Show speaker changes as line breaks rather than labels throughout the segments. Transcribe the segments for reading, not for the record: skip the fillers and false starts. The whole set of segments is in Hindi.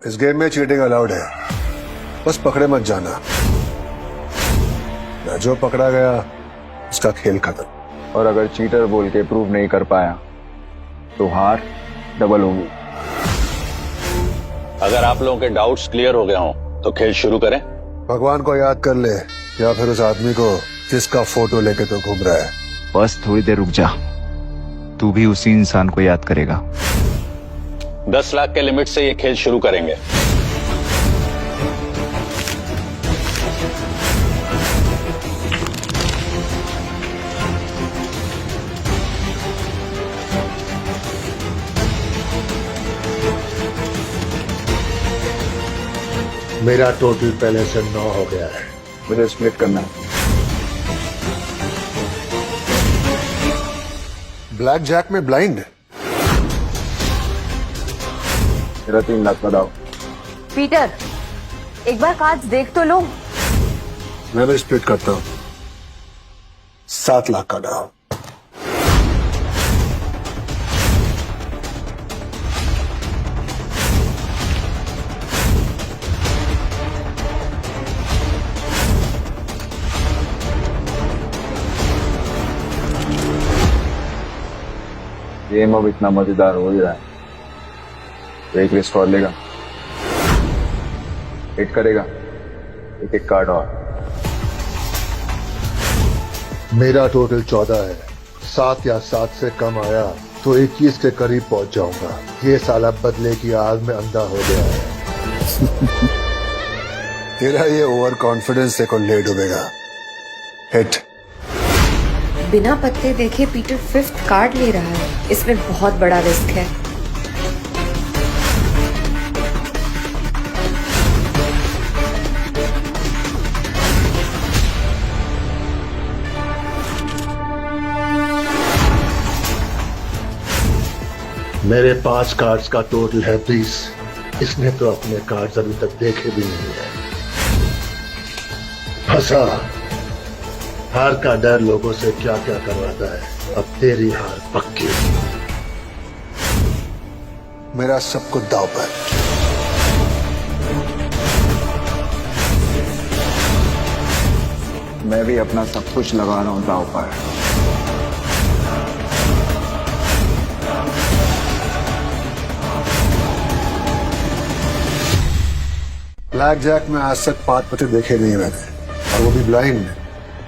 इस गेम में चीटिंग अलाउड है, बस पकड़े मत जाना। ना जो पकड़ा गया उसका खेल खत्म।
और अगर चीटर बोल के प्रूव नहीं कर पाया तो हार डबल होगी।
अगर आप लोगों के डाउट्स क्लियर हो गए हों तो खेल शुरू करें।
भगवान को याद कर ले या फिर उस आदमी को जिसका फोटो लेके तो घूम रहा है।
बस थोड़ी देर रुक जा, तू भी उसी इंसान को याद करेगा।
10 लाख के लिमिट से ये खेल शुरू करेंगे।
मेरा टोटल पहले से 9 हो गया है।
मुझे स्प्लिट करना है।
ब्लैक जैक में ब्लाइंड।
मेरा 3 लाख बताओ।
पीटर, एक बार कार्ड्स देख तो लो।
मैं भी स्प्लिट करता हूँ। 7 लाख का डाउ।
गेम अब इतना मजेदार हो ही रहा है तो एक रिस्क और लेगा, हिट करेगा, एक एक कार्ड और।
मेरा टोटल 14 है। 7 या 7 से कम आया तो 21 के करीब पहुंच जाऊंगा। ये साला बदले की आग में अंधा हो गया है। तेरा ये ओवर कॉन्फिडेंस से कौन ले डूबेगा। हिट।
बिना पत्ते देखे पीटर 5th कार्ड ले रहा है। इसमें बहुत बड़ा रिस्क है।
मेरे 5 कार्ड्स का टोटल है 20। इसने तो अपने कार्ड्स अभी तक देखे भी नहीं है। फंसा। हार का डर लोगों से क्या क्या करवाता है। अब तेरी हार पक्की। मेरा सब कुछ दांव पर।
मैं भी अपना सब कुछ लगा रहा हूं दांव पर।
ब्लैक जैक में आज तक 5 पत्ते देखे नहीं मैंने, और वो भी ब्लाइंड।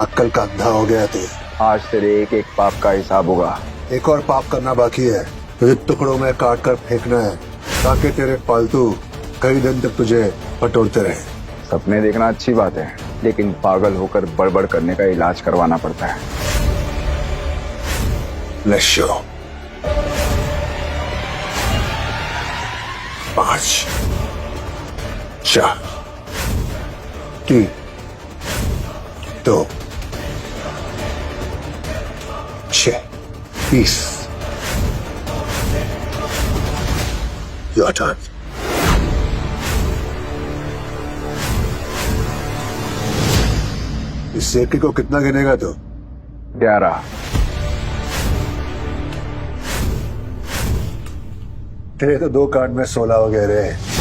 अक्कल का अंधा हो गया तू।
आज तेरे एक एक पाप का हिसाब होगा।
एक और पाप करना बाकी है। तुझे टुकड़ों में काट कर फेंकना है ताकि तेरे पालतू कई दिन तक तुझे पटोरते रहे।
सपने देखना अच्छी बात है, लेकिन पागल होकर बड़बड़ करने का इलाज करवाना पड़ता है।
Let's show. 5 4 3 2 6 20 Your turn. इस सेफ्टी को कितना गिनेगा तो?
11।
तेरे तो 2 कार्ड में 16 हो गए रे।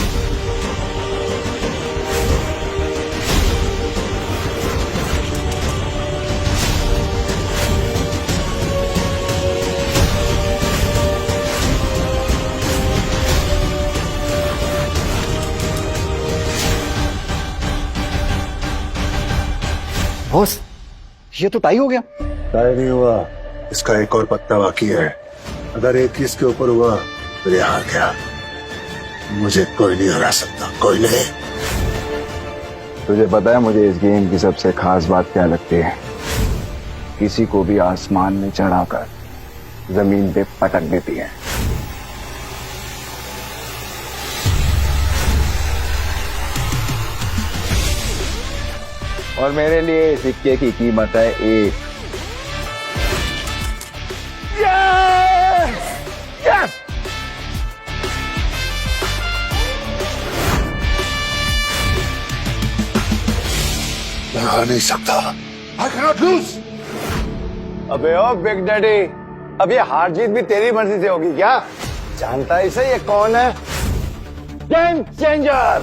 बॉस, ये तो टाई हो गया।
टाई नहीं हुआ, इसका एक और पत्ता बाकी है। अगर 21 के ऊपर हुआ तो ये हार गया। मुझे कोई नहीं हरा सकता, कोई नहीं।
तुझे पता है मुझे इस गेम की सबसे खास बात क्या लगती है? किसी को भी आसमान में चढ़ाकर जमीन पे पटक देती है। और मेरे लिए सिक्के की कीमत है 1।
मैं हार नहीं सकता। I cannot lose.
अबे ओ बिग डैडी, अब ये हार जीत भी तेरी मर्जी से होगी क्या? जानता है इसे ये कौन है? Game changer.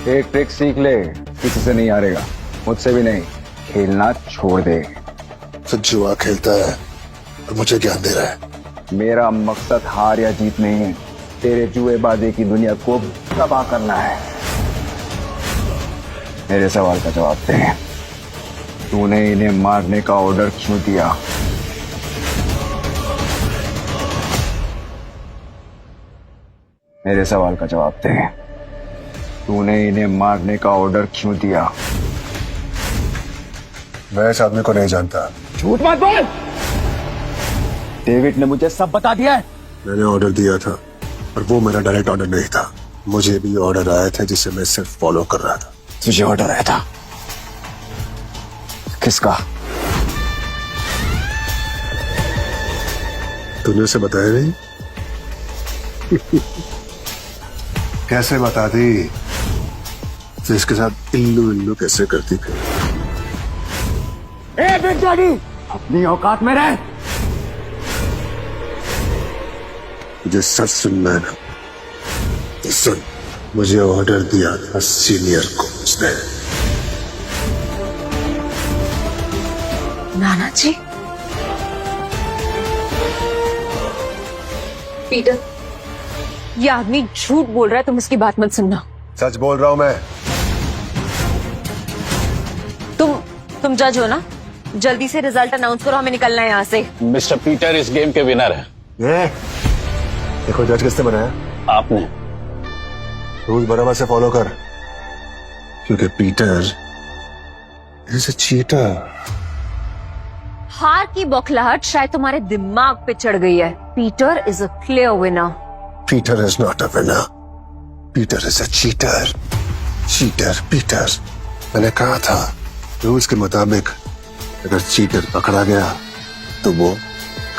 एक ट्रिक सीख ले, किसी से नहीं हारेगा, मुझसे भी नहीं। खेलना छोड़ दे।
तो जुआ खेलता है और मुझे ज्ञान दे रहा है।
मेरा मकसद हार या जीत नहीं है, तेरे जुएबाजी की दुनिया को तबाह करना है। मेरे सवाल का जवाब दे, तूने इन्हें मारने का ऑर्डर क्यों दिया? मेरे सवाल का जवाब दे, तूने इन्हें मारने का ऑर्डर क्यों दिया?
मैं इस आदमी को नहीं जानता।
झूठ मत बोल। डेविड ने मुझे सब बता दिया है।
मैंने ऑर्डर दिया था और वो मेरा डायरेक्ट ऑर्डर नहीं था। मुझे भी ऑर्डर आए थे जिसे मैं सिर्फ फॉलो कर रहा था।
तुझे ऑर्डर आया था? किसका?
तूने उसे बताया नहीं? कैसे बता दी? तो इसके साथ इल्लू इल्लू कैसे करती थी?
ए बिग डैडी, अपनी औकात में रह।
मुझे सच सुनना है ना, तो सुन। मुझे ऑर्डर दिया था सीनियर को उसने।
नाना जी। पीटर, ये आदमी झूठ बोल रहा है, तुम इसकी बात मत सुनना।
सच बोल रहा हूं मैं।
तुम जज हो ना, जल्दी से रिजल्ट अनाउंस करो, हमें निकलना है यहाँ से।
मिस्टर पीटर इस गेम के विनर हैं।
ये देखो, जज किसने बनाया?
आपने।
रूल बराबर से फॉलो कर, क्योंकि पीटर इज अ चीटर।
हार की बौखलाहट शायद तुम्हारे दिमाग पे चढ़ गई है। Peter is a clear winner.
Peter is not a winner, Peter is a cheater. Cheater Peter. मैंने कहा था, रूल्स के मुताबिक अगर चीटर पकड़ा गया तो वो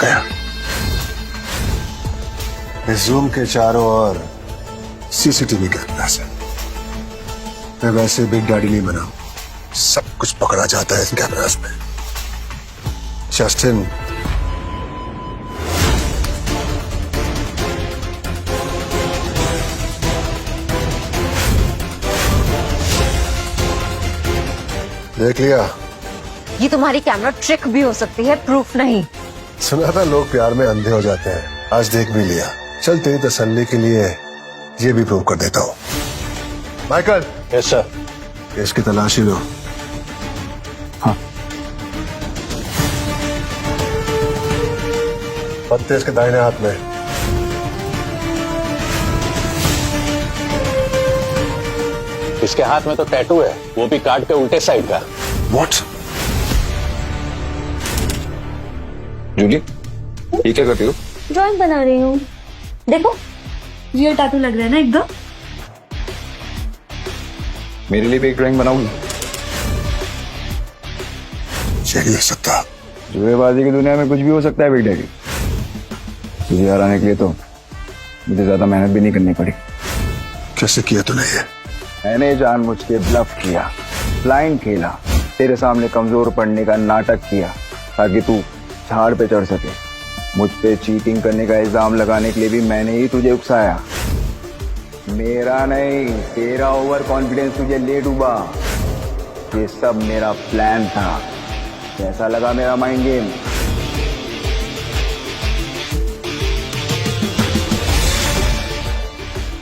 गया। इस रूम के चारों ओर सीसीटीवी कैमरास है। मैं वैसे बिग डैडी नहीं बना, सब कुछ पकड़ा जाता है इन कैमरास में। जस्टिन, देख लिया?
ये तुम्हारी कैमरा ट्रिक भी हो सकती है, प्रूफ नहीं।
सुना था लोग प्यार में अंधे हो जाते हैं, आज देख भी लिया। चल तेरी तसल्ली के लिए ये भी प्रूव कर देता हूँ। Michael,
yes sir.
इसकी तलाशी लो।
हाँ।
पत्ते इसके दाहिने हाथ में।
इसके हाथ में तो टैटू है, वो भी कार्ड के उल्टे साइड का।
What?
जूली, ये क्या करती हो?
ड्राइंग बना रही हूँ। देखो, रियल टैटू लग रहा है ना एकदम।
मेरे लिए भी एक ड्राइंग बनाऊंगी।
चलिए सकता।
जुएबाजी की दुनिया में कुछ भी हो सकता है बिग डैडी। तुझे हराने के लिए तो मुझे ज्यादा मेहनत भी नहीं करनी पड़ी।
कैसे किया तूने ये?
मैंने जानबूझ के ब्लफ किया, ब्लाइंड खेला, तेरे सामने कमजोर पड़ने का नाटक किया ताकि तू झाड़ पे चढ़ सके। मुझ पे चीटिंग करने का इल्जाम लगाने के लिए भी मैंने ही तुझे उकसाया। मेरा नहीं, तेरा ओवर कॉन्फिडेंस तुझे ले डूबा। ये सब मेरा प्लान था। कैसा लगा मेरा माइंड गेम?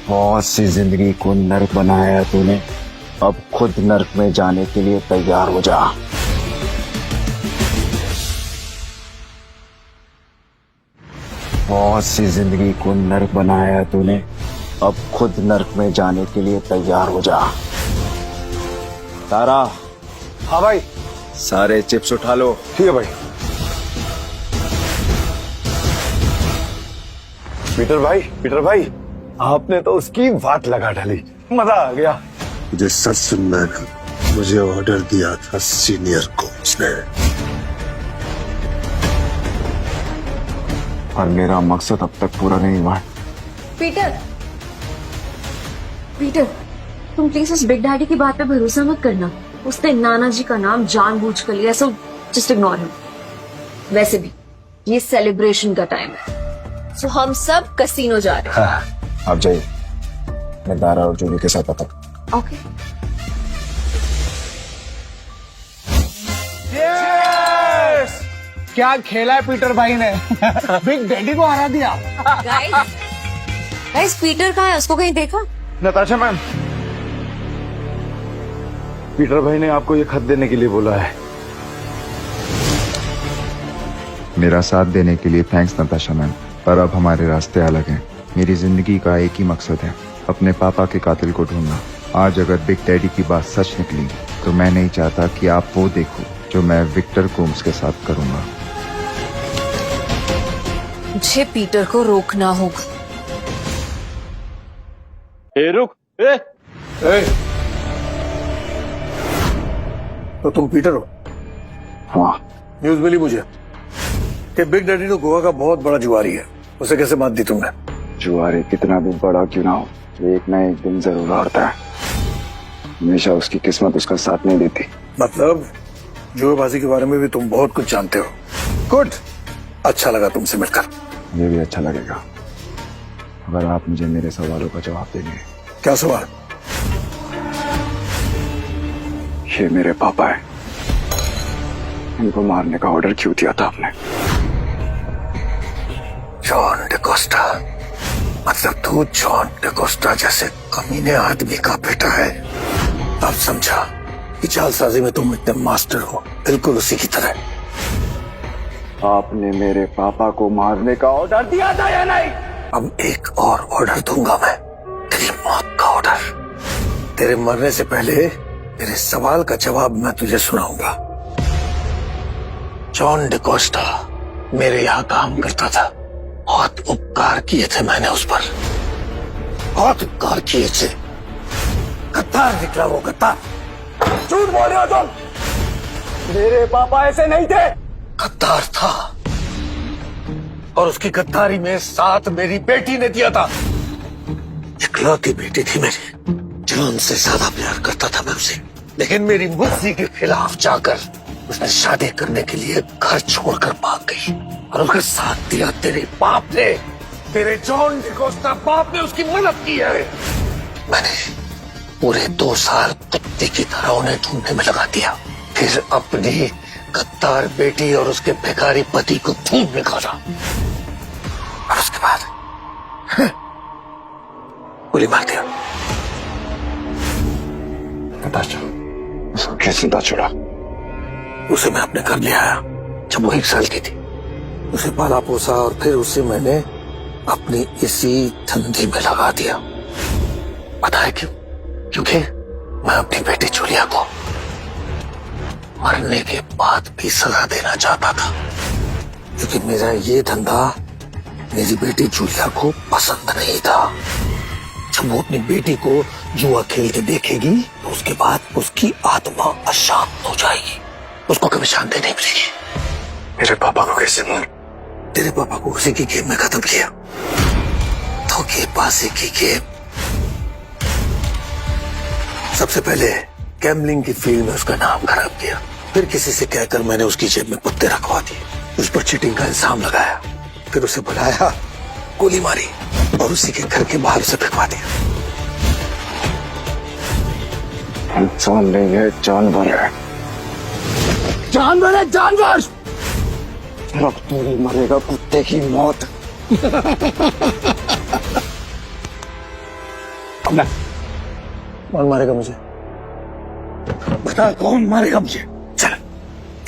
बहुत सी जिंदगी को नर्क बनाया तूने, अब खुद नर्क में जाने के लिए तैयार हो जा। बहुत सी जिंदगी को नर्क बनाया तूने, अब खुद नर्क में जाने के लिए तैयार हो जा। तारा,
हाँ भाई।
सारे चिप्स उठा लो।
ठीक है भाई। पीटर भाई, आपने तो उसकी बात लगा डाली, मजा आ गया।
मुझे सच सुनना है ना, मुझे ऑर्डर दिया था सीनियर को उसने।
और मेरा मकसद अब तक पूरा नहीं हुआ।
पीटर, तुम प्लीज उस बिग डैडी की बात पे भरोसा मत करना। उसने नाना जी का नाम जानबूझ कर लिया, सो जस्ट इग्नोर हिम। वैसे भी ये सेलिब्रेशन का टाइम है, सो हम सब कसीनो जा रहे हैं।
आप जाइए। मैं दारा और जूली के साथ आता हूँ।
ओके।
क्या खेला है पीटर भाई ने। बिग डैडी को हरा दिया।
गाइस पीटर कहाँ है? उसको कहीं देखा?
नताशा मैम, पीटर भाई ने आपको ये खत देने के लिए बोला है।
मेरा साथ देने के लिए थैंक्स नताशा मैम, पर अब हमारे रास्ते अलग हैं। मेरी जिंदगी का एक ही मकसद है, अपने पापा के कातिल को ढूंढना। आज अगर बिग डैडी की बात सच निकली तो मैं नहीं चाहता कि आप वो देखो जो मैं विक्टर गोम्स के साथ करूंगा।
मुझे पीटर को रोकना होगा।
रुक।
तो तुम पीटर हो?
हाँ,
न्यूज मिली मुझे कि बिग डैडी तो गोवा का बहुत बड़ा जुआरी है। उसे कैसे मात दी तुमने?
जुआरी कितना भी बड़ा क्यों ना हो, एक ना एक दिन जरूर हारता है। हमेशा उसकी किस्मत उसका साथ नहीं देती।
मतलब जुएबाजी के बारे में भी तुम बहुत कुछ जानते हो। गुड, अच्छा लगा तुमसे मिलकर।
ये भी अच्छा लगेगा अगर आप मुझे मेरे सवालों का जवाब देंगे।
क्या सवाल?
ये मेरे पापा है, इनको मारने का ऑर्डर क्यों दिया था आपने?
जॉन डिकोस्टा, मतलब तू जॉन डिकोस्टा जैसे कमीने आदमी का बेटा है। अब समझा कि चालसाजी में तुम इतने मास्टर हो, बिल्कुल उसी की तरह।
आपने मेरे पापा को मारने का ऑर्डर दिया था या नहीं?
अब एक और ऑर्डर दूंगा मैं, तेरी मौत का ऑर्डर। तेरे मरने से पहले तेरे सवाल का जवाब मैं तुझे सुनाऊंगा। जॉन डिकोस्टा मेरे यहाँ काम करता था। बहुत उपकार किए थे मैंने उस पर, बहुत उपकार किए थे। गद्दार निकला वो, गद्दार।
झूठ बोल रहे हो तुम, मेरे पापा ऐसे नहीं थे।
गद्दार था और उसकी गद्दारी में साथ मेरी बेटी ने दिया था। इकलौती बेटी थी मेरी, जॉन से ज्यादा प्यार करता था मैं उसे। लेकिन मेरी मर्जी के खिलाफ जाकर उसने शादी करने के लिए घर छोड़कर भाग गई और उसका साथ दिया तेरे बाप ने। तेरे जॉन डिकोस्टा बाप ने उसकी मदद की है। मैंने पूरे 2 साल कुत्ते की तरह उन्हें ढूंढने में लगा दिया, फिर अपनी गद्दार बेटी और उसके भिखारी पति को ढूंढ निकाला और उसके बाद गोली मार दिया।
नताशा, उसको कैसे पता चला?
उसे मैं अपने घर ले आया जब वो 1 साल की थी। उसे पाला पोसा और फिर उसे मैंने अपनी इसी धंधे में लगा दिया। पता है क्यों? क्योंकि मैं अपनी बेटी जूलिया को मरने के बाद भी सजा देना चाहता था, क्योंकि मेरा ये धंधा मेरी बेटी जूलिया को पसंद नहीं था। जब वो अपनी बेटी को जुआ खेलते देखेगी तो उसके बाद उसकी आत्मा अशांत हो जाएगी, उसको कभी शांति नहीं मिलेगी।
मेरे पापा को कैसे मार?
तेरे पापा को उसी की गेम में खत्म किया। धोखेबाजी की गेम। सबसे पहले गैम्बलिंग की फील्ड में उसका नाम खराब किया, फिर किसी से कहकर मैंने उसकी जेब में कुत्ते रखवा दिए, उस पर चीटिंग का इल्जाम लगाया, फिर उसे बुलाया, गोली मारी और उसी के घर के बाहर उसे फेंकवा दिया।
इंसान नहीं है, जानवर है।
जानवर है, जानवर।
अब तू ही मरेगा कुत्ते की मौत।
कौन मारेगा मुझे? बता, कौन मारेगा मुझे? चल,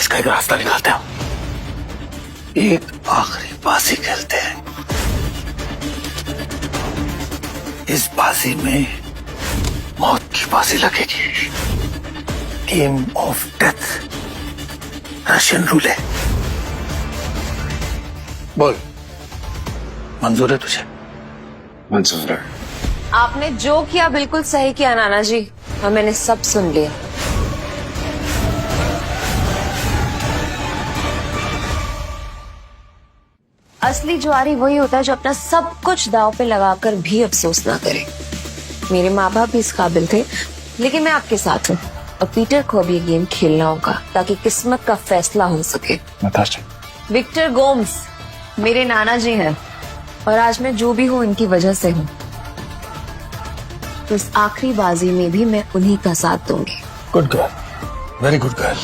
इसका एक रास्ता निकालते हैं। एक आखिरी बाजी खेलते हैं। इस बाजी में मौत की बाजी लगेगी। Game of death, Russian रूले। बोल, मंजूर है तुझे?
मंजूर है।
आपने जो किया बिल्कुल सही किया नाना जी, और मैंने सब सुन लिया। असली जुआरी वही होता है जो अपना सब कुछ दांव पे लगाकर भी अफसोस ना करे। मेरे माँ बाप भी इस काबिल थे, लेकिन मैं आपके साथ हूँ और पीटर को अब ये गेम खेलना होगा ताकि किस्मत का फैसला हो सके।
नताशा,
विक्टर गोम्स मेरे नाना जी हैं और आज मैं जो भी हूँ इनकी वजह से हूँ। तो इस आखिरी बाजी में भी मैं उन्हीं का साथ दूंगी।
Good girl, very good girl.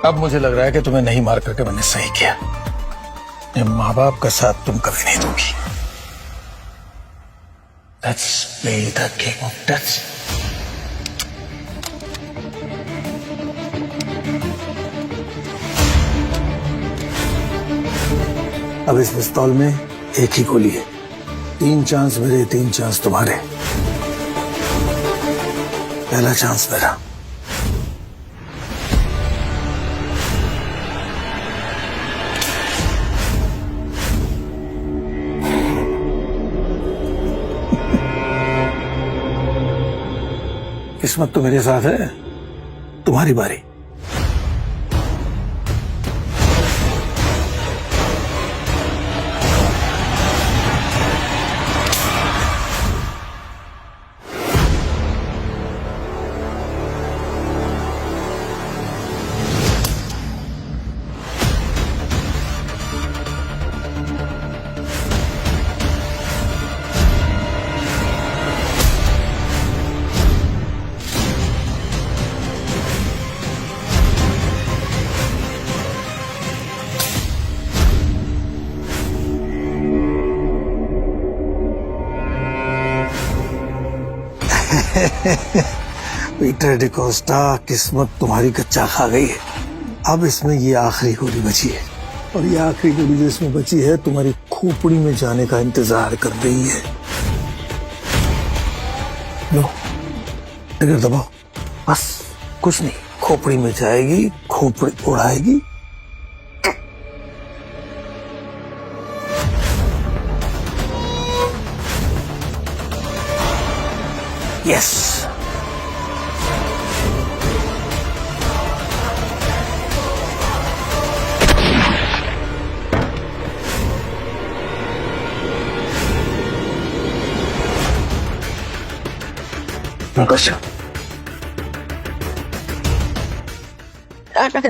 अब मुझे लग रहा है कि तुम्हें नहीं मार करके मैंने सही किया। अपने माँ बाप का साथ तुम कभी नहीं दोगी। Let's play the game of death. अब इस पिस्तौल में एक ही गोली है। 3 चांस मेरे, 3 चांस तुम्हारे। पहला चांस मेरा। किस्मत तो मेरे साथ है। तुम्हारी बारी। पीटर डिकोस्टा, किस्मत तुम्हारी कच्चा खा गई है। अब इसमें ये आखिरी गोली बची है, और ये आखिरी गोली जो इसमें बची है तुम्हारी खोपड़ी में जाने का इंतजार कर रही है। लो, ट्रिगर दबाओ। बस कुछ नहीं, खोपड़ी में जाएगी, खोपड़ी उड़ाएगी। यस,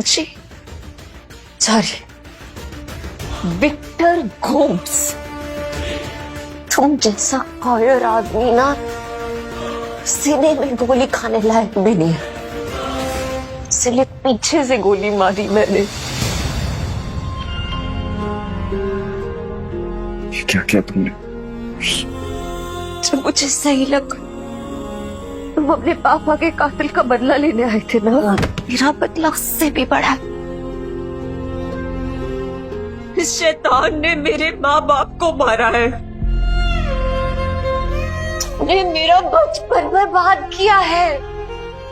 जी सॉरी, विक्टर गोम्स, तुम जैसा कॉयर आदमी ना सीने में गोली खाने लायक भी नहीं है, इसलिए पीछे से गोली मारी मैंने।
क्या किया तुमने?
जब मुझे सही लगा तुम अपने पापा के कातिल का बदला लेने आए थे ना, मेरा बदला उससे भी बड़ा। इस शैतान ने मेरे माँ बाप को मारा है, तुमने मेरा बचपन बर्बाद किया है,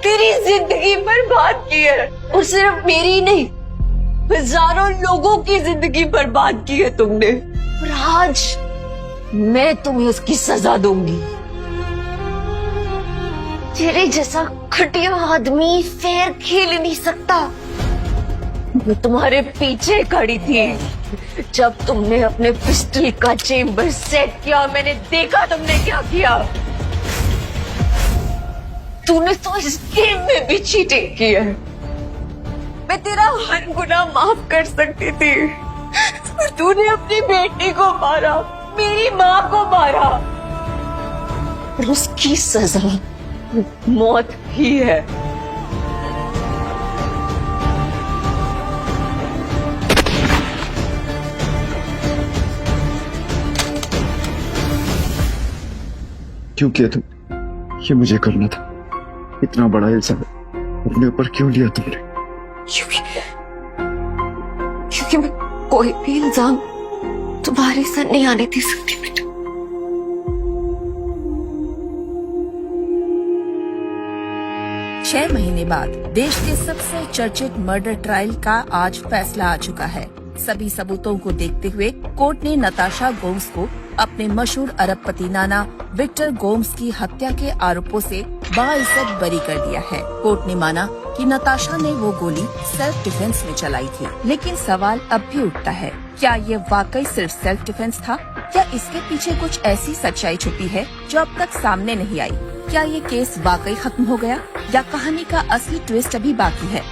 तेरी जिंदगी बर्बाद की है, और सिर्फ मेरी नहीं, हजारों लोगों की जिंदगी बर्बाद की है तुमने। और आज मैं तुम्हें उसकी सजा दूंगी। तेरे जैसा घटिया आदमी फेयर खेल नहीं सकता। मैं तुम्हारे पीछे खड़ी थी जब तुमने अपने पिस्टल का चेम्बर सेट किया, मैंने देखा तुमने क्या किया। तूने तो इस गेम में भी चीटिंग की है। मैं तेरा हर गुनाह माफ कर सकती थी, तूने अपनी बेटी को मारा, मेरी माँ को मारा, और उसकी सजा मौत ही है।
क्यों किया तुम? ये मुझे करना था। इतना बड़ा इल्जाम अपने ऊपर क्यों लिया तुमने?
क्योंकि मैं कोई भी इल्जाम तुम्हारे सर नहीं आने दे सकती बेटा।
6 महीने बाद देश के सबसे चर्चित मर्डर ट्रायल का आज फैसला आ चुका है। सभी सबूतों को देखते हुए कोर्ट ने नताशा गोम्स को अपने मशहूर अरबपति नाना विक्टर गोम्स की हत्या के आरोपों से बाइज्जत बरी कर दिया है। कोर्ट ने माना कि नताशा ने वो गोली सेल्फ डिफेंस में चलाई थी, लेकिन सवाल अब भी उठता है, क्या ये वाकई सिर्फ सेल्फ डिफेंस था या इसके पीछे कुछ ऐसी सच्चाई छुपी है जो अब तक सामने नहीं आई? क्या ये केस वाकई खत्म हो गया या कहानी का असली ट्विस्ट अभी बाकी है?